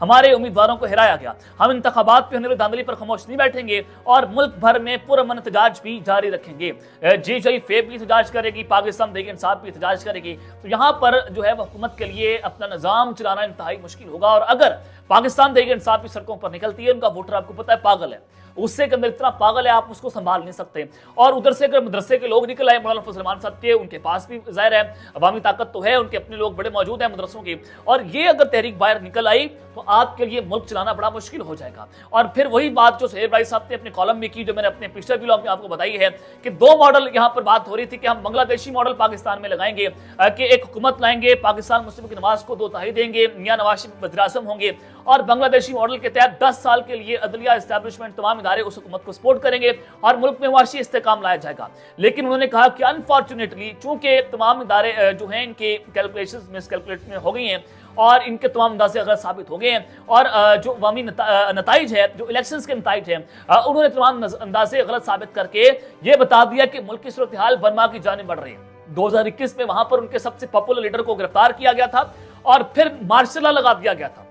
ہمارے امیدواروں کو ہرایا گیا. ہم انتخابات پہ ہونے والی دھاندلی پر خاموش نہیں بیٹھیں گے اور ملک بھر میں پرامن احتجاج بھی جاری رکھیں گے. جی جی فیب بھی احتجاج کرے گی, پاکستان تحریک انصاف بھی احتجاج کرے گی. تو یہاں پر جو ہے وہ حکومت کے لیے اپنا نظام چلانا انتہائی مشکل ہوگا. اور اگر پاکستان تحریک انصاف کی سڑکوں پر نکلتی ہے, ان کا ووٹر آپ کو پتہ ہے پاگل ہے, غصے کے اندر اتنا پاگل ہے آپ اس کو سنبھال نہیں سکتے. اور ادھر سے اگر مدرسے کے لوگ نکل آئے, مولانا فضل الرحمان صاحب کے, ان کے پاس بھی ظاہر ہے عوامی طاقت تو ہے, ان کے اپنے لوگ بڑے موجود ہیں مدرسوں کی, اور یہ اگر تحریک باہر نکل آئی تو آپ کے لیے ملک چلانا بڑا مشکل ہو جائے گا. اور پھر وہی بات جو سہیل بھائی صاحب نے اپنے کالم میں کی, جو میں نے اپنے پچھلے ویڈیو میں آپ کو بتائی ہے کہ دو ماڈل یہاں پر بات ہو رہی تھی کہ ہم بنگلہ دیشی ماڈل پاکستان میں لگائیں گے, کہ ایک حکومت لائیں گے, پاکستان مسلم کی نماز کو 2 تہائی دیں گے, میاں نواز شریف وزیر اعظم ہوں گے, اور بنگلہ دیشی ماڈل کے تحت 10 سال کے لیے عدلیہ اسٹیبلشمنٹ تمام ادارے اس حکومت کو سپورٹ کریں گے اور ملک میں معاشی استحکام لایا جائے گا. لیکن انہوں نے کہا کہ انفارچونیٹلی چونکہ تمام ادارے جو ہیں ان کے کیلکولیشنز مس کیلکولیٹ میں ہو گئی ہیں اور ان کے تمام اندازے غلط ثابت ہو گئے ہیں, اور جو عوامی نتائج ہے, جو الیکشنز کے نتائج ہیں, انہوں نے تمام اندازے غلط ثابت کر کے یہ بتا دیا کہ ملک کی صورتحال برما کی جانب بڑھ رہی ہے. 2021 میں وہاں پر ان کے سب سے پاپولر لیڈر کو گرفتار کیا گیا تھا اور پھر مارشل لا لگا دیا گیا تھا.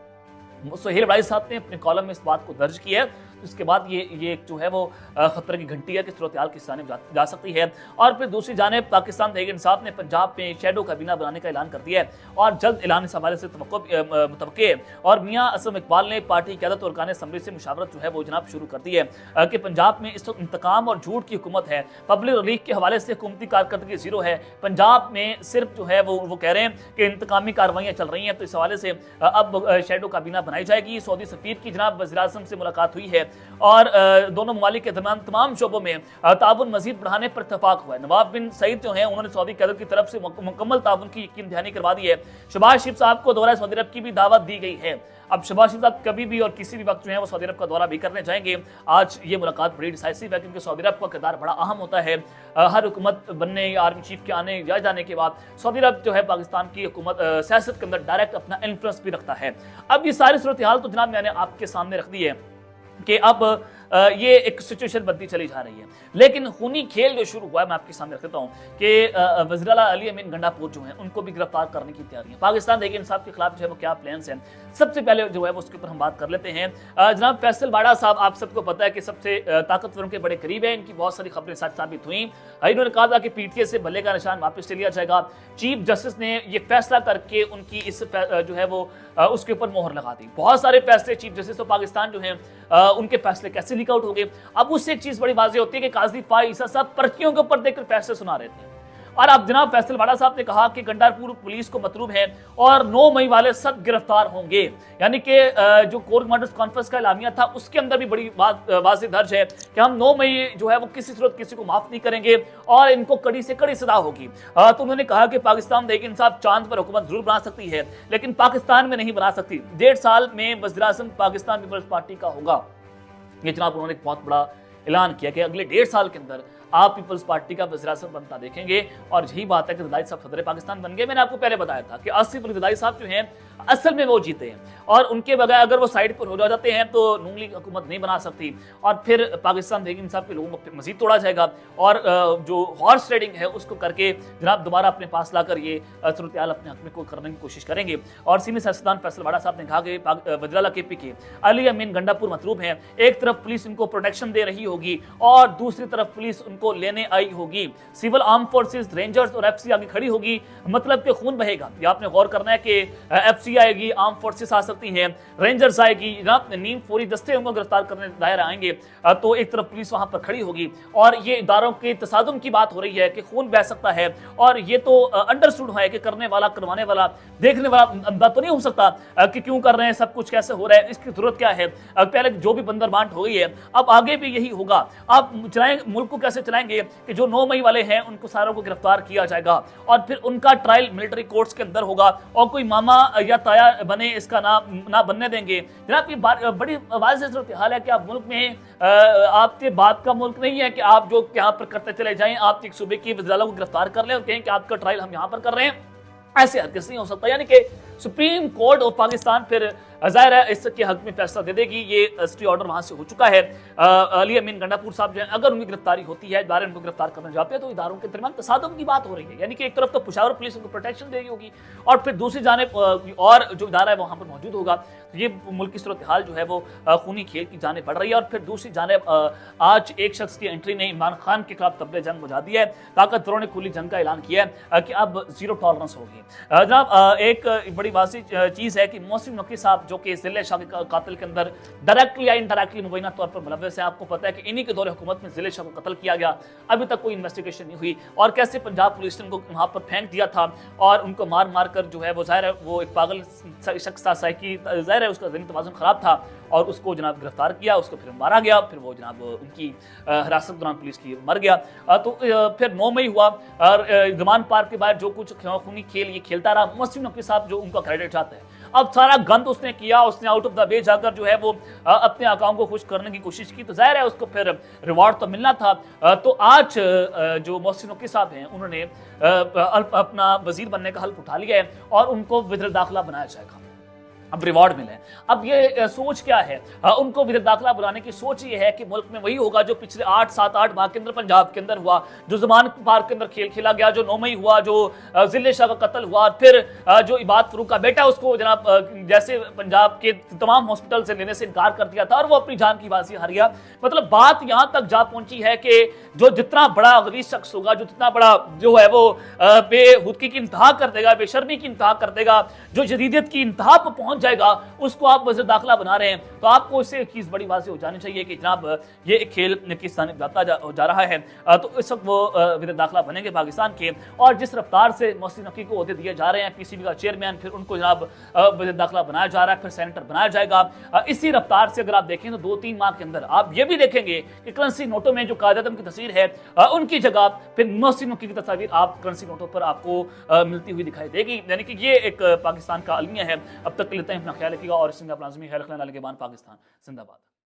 سہیل بھائی صاحب نے اپنے کالم میں اس بات کو درج کیا ہے. اس کے بعد یہ جو ہے وہ خطرے کی گھنٹی ہے کہ صورتحال کس جانب جا سکتی ہے. اور پھر دوسری جانب پاکستان تحریک انصاف نے پنجاب میں شیڈو کابینہ بنانے کا اعلان کر دیا ہے اور جلد اعلان اس حوالے سے متوقع ہے. اور میاں اسلم اقبال نے پارٹی قیادت اور ارکان اسمبلی سے مشاورت جو ہے وہ جناب شروع کر دی ہے کہ پنجاب میں اس وقت انتقام اور جھوٹ کی حکومت ہے. پبلک ریلیف کے حوالے سے حکومتی کارکردگی زیرو ہے. پنجاب میں صرف جو ہے وہ کہہ رہے ہیں کہ انتقامی کارروائیاں چل رہی ہیں. تو اس حوالے سے اب شیڈو کابینہ بنائی جائے گی. سعودی سفیر کی جناب وزیر اعظم سے ملاقات ہوئی ہے اور دونوں ممالک کے درمیان تمام شعبوں میں تعاون مزید بڑھانے پر اتفاق ہوا ہے. نواب بن سعید جو ہیں انہوں نے سعودی قیادت کی طرف سے مکمل تعاون کی یقین دہانی کروا دی ہے. شہباز شریف صاحب کو دورہ سعودی عرب کی بھی دعوت دی گئی ہے. اب شہباز شریف صاحب کبھی بھی اور کسی بھی وقت جو ہے وہ سعودی عرب کا دورہ بھی کرنے جائیں گے. آج یہ ملاقات بڑی ڈیسائسو ہے کیونکہ سعودی عرب کا کردار بڑا اہم ہوتا ہے. ہر حکومت بننے یا آرمی چیف کے آنے یا جانے کے بعد سعودی عرب جو ہے پاکستان کی حکومت سیاست کے اندر ڈائریکٹ اپنا انفلوئنس بھی رکھتا ہے. اب یہ ساری صورتحال تو جناب میں نے آپ کے سامنے رکھ دی ہے کہ اب یہ ایک سچویشن بنتی چلی جا رہی ہے. لیکن خونی کھیل جو شروع ہوا ہے میں آپ کے سامنے رکھتا ہوں کہ وزیر اعلیٰ علی امین گنڈاپور جو ہیں ان کو بھی گرفتار کرنے کی تیاری ہے. پاکستان تحریک انصاف کے خلاف جو ہے وہ کیا پلانس ہیں, سب سے پہلے جو ہے وہ اس کے اوپر ہم بات کر لیتے ہیں. جناب فیصل واڑا صاحب آپ سب کو پتہ ہے کہ سب سے طاقتوروں کے بڑے قریب ہیں. ان کی بہت ساری خبریں سچ ثابت ہوئیں. انہوں نے کہا تھا کہ پی ٹی اے سے بھلے کا نشان واپس لے لیا جائے گا. چیف جسٹس نے یہ فیصلہ کر کے ان کی اس جو ہے وہ اس کے اوپر مہر لگا دی. بہت سارے فیصلے چیف جسٹس تو پاکستان جو ہیں ان کے فیصلے کیسے لیک آؤٹ ہو گئے. اب اس سے ایک چیز بڑی واضح ہوتی ہے کہ قاضی فائز عیسیٰ صاحب پرچیوں کے اوپر دیکھ کر فیصلے سنا رہے تھے. اور اب جناب فیصل واڑا صاحب نے کہا کہ گنڈاپور پولیس کو مطلوب ہے اور 9 مئی والے سب گرفتار ہوں گے. یعنی کہ جو کور کمانڈرز کانفرنس کا اعلامیہ تھا اس کے اندر بھی بڑی واضح درج ہے کہ ہم 9 مئی جو ہے وہ کسی صورت کسی کو معاف نہیں کریں گے اور ان کو کڑی سے کڑی سزا ہوگی. تو انہوں نے کہا کہ پاکستان تحریک انصاف چاند پر حکومت ضرور بنا سکتی ہے لیکن پاکستان میں نہیں بنا سکتی. 1.5 سال میں وزیر اعظم پاکستان پیپلز پارٹی کا ہوگا. یہ جناب انہوں نے ایک بہت بڑا اعلان کیا کہ اگلے 1.5 سال کے اندر آپ پیپلز پارٹی کا وزیر اعظم بنتا دیکھیں گے. اور یہی بات ہے کہ زرداری صاحب صدر پاکستان بن گئے. میں نے آپ کو پہلے بتایا تھا کہ آصف علی زرداری صاحب جو ہیں اصل میں وہ جیتے ہیں اور ان کے بغیر اگر وہ سائیڈ پر ہو جاتے ہیں تو نون لیگ حکومت نہیں بنا سکتی اور پھر پاکستان تحریک انصاف کے لوگوں کو مزید توڑا جائے گا اور جو ہارس ریڈنگ ہے اس کو کر کے جناب دوبارہ اپنے پاس لا کر یہ صورتحال اپنے حق میں کو کرنے کی کوشش کریں گے. اور سینئر سیاستدان فیصل واڑا صاحب نے کہا کہ وزیر اعلیٰ کے پی کے علی امین گنڈاپور مطلوب ہیں. ایک طرف پولیس ان کو پروٹیکشن دے رہی ہوگی اور دوسری طرف پولیس ان کو لینے آئی ہوگی. سول آرم فورسز, رینجرز اور ایف سی آگے کھڑی ہوگی. مطلب کہ خون بہے گا. یہ آپ نے غور کرنا ہے کہ ایف سی آئے گی, آرم فورسز آ سکتی ہیں, رینجرز آئے گی, جناب نیم فوری دستے ان کو گرفتار کرنے دائر آئیں گے. تو ایک طرف پولیس وہاں پر کھڑی ہوگی اور یہ اداروں کے تصادم کی بات ہو رہی ہے کہ خون بہ سکتا ہے. اور یہ تو انڈرسٹوڈ ہے کہ کرنے والا, کروانے والا, دیکھنے والا اندازہ تو نہیں ہو سکتا کہ کیوں کر رہے ہیں, سب کچھ کیسے ہو رہا ہے, اس کی ضرورت کیا ہے. پہلے جو بھی بندر بانٹ ہو گئی ہے اب آگے بھی یہی ہوگا. آپ چلائیں ملک کو کیسے چلائیں گے کہ جو 9 مئی والے ہیں ان کو ساروں کو گرفتار کیا جائے گا اور پھر ان کا ٹرائل ملٹری کورٹس کے اندر ہوگا اور کوئی ماما یا تایا بنے اس کا نہ بننے دیں گے. جناب یہ بڑی واضح صورتحال ہے کہ آپ ملک میں آپ کے بات کا ملک نہیں ہے کہ آپ جو یہاں پر کرتے چلے جائیں, آپ ایک صوبے کی وزیر اعلیٰ کو گرفتار کر لیں اور کہیں کہ آپ کا ٹرائل ہم یہاں پر کر رہے ہیں. ایسے ہرگز نہیں ہو سکتا. یعنی کہ سپریم کورٹ آف پاکستان پھر ظاہر ہے اس کے حق میں فیصلہ دے دے گی. یہ اسٹے آرڈر وہاں سے ہو چکا ہے. علی امین گنڈاپور صاحب جو ہیں اگر ان کی گرفتاری ہوتی ہے, ادارے ان کو گرفتار کرنے جاتے ہیں تو اداروں کے درمیان تصادم کی بات ہو رہی ہے. یعنی کہ ایک طرف تو پشاور پولیس ان کو پروٹیکشن دے گی ہوگی اور پھر دوسری جانب اور جو ادارہ ہے وہاں پر موجود ہوگا. یہ ملک کی صورتحال جو ہے وہ خونی کھیل کی جانب بڑھ رہی ہے. اور پھر دوسری جانب آج ایک شخص کی انٹری نے عمران خان کے خلاف طبلِ جنگ بجا دی ہے. طاقتوروں نے کھلی جنگ کا اعلان کیا ہے کہ اب زیرو ٹالرنس ہوگی. جناب ایک بڑی واضح چیز ہے کہ محسن نقوی صاحب جو کہ ضلع شاہ کے قاتل کے اندر ڈائریکٹلی یا انڈائریکٹلی مبینہ طور پر ملوث ہے. آپ کو پتہ ہے کہ انہی کے دور حکومت میں ضلع شاہ کو قتل کیا گیا, ابھی تک کوئی انویسٹیگیشن نہیں ہوئی, اور کیسے پنجاب پولیس نے ان کو وہاں پر پھینک دیا تھا اور ان کو مار مار کر جو ہے وہ ظاہر ہے وہ ایک پاگل شخص تھا, سائیکی ظاہر ہے اس کا ذہنی توازن خراب تھا, اور اس کو جناب گرفتار کیا, اس کو پھر مارا گیا, پھر وہ جناب ان کی حراست دوران پولیس کی مر گیا. تو پھر 9 مئی ہوا اور زمان پارک کے بعد جو کچھ خونی کھیل یہ کھیلتا رہا. محسن نقوی صاحب جو ان کا کریڈٹ چاہتا ہے, اب سارا گند اس نے کیا, اس نے آؤٹ آف دا وے جا کر جو ہے وہ اپنے آقاؤں کو خوش کرنے کی کوشش کی, تو ظاہر ہے اس کو پھر ریوارڈ تو ملنا تھا. تو آج جو محسن نقوی صاحب ہیں انہوں نے اپنا وزیر بننے کا حلف اٹھا لیا ہے اور ان کو وزیر داخلہ بنایا جائے گا. اب ریوارڈ ملے. اب یہ سوچ کیا ہے ان کو وزیر داخلہ بنانے کی؟ سوچ یہ ہے کہ ملک میں وہی ہوگا جو پچھلے 8 ماہ کے اندر پنجاب کے اندر ہوا, جو زمان پارک کے اندر کھیل کھیلا گیا, جو 9 مئی ہوا, جو ضلع شاہ کا قتل ہوا, پھر جو عباد فروخ کا بیٹا اس کو جناب جیسے پنجاب کے تمام ہاسپٹل سے لینے سے انکار کر دیا تھا اور وہ اپنی جان کی بازی ہار گیا. مطلب بات یہاں تک جا پہنچی ہے کہ جو جتنا بڑا غلیظ شخص ہوگا, جو جتنا بڑا جو ہے وہ بے حودگی کی انتہا کر دے گا, بے شرمی کی انتہا کر دے گا, جو جدیدیت کی انتہا پر پہنچ جائے گا, اس کو آپ وزیر داخلہ بنا رہے ہیں. تو آپ کو اس سے ایک چیز بڑی واضح ہو جانی چاہیے کہ جناب یہ ایک کھیل کس طرح جاتا جا رہا ہے. تو اس وقت وہ وزیر داخلہ بنیں گے پاکستان کے, اور جس رفتار سے محسن نقوی کو عہدے دیے جا رہے ہیں, پی سی بی کا چیئرمین, پھر ان کو جناب وزیر داخلہ بنایا جا رہا ہے, پھر سینیٹر بنایا جائے گا. اسی رفتار سے اگر آپ دیکھیں تو 2-3 ماہ کے اندر آپ یہ بھی دیکھیں گے کہ کرنسی نوٹوں میں جو قائد اعظم کی تصویر ہے ان کی جگہ پھر محسن نقوی کی تصاویر آپ کرنسی نوٹوں پر آپ کو ملتی ہوئی دکھائی دے گی. یعنی کہ یہ ایک پاکستان کا المیہ ہے. اب تک لیتے ہیں اپنا خیال رکھیے گا, اور اس سے اپنا لازمی خیال رکھنا. نگہبان پاکستان زندہ باد.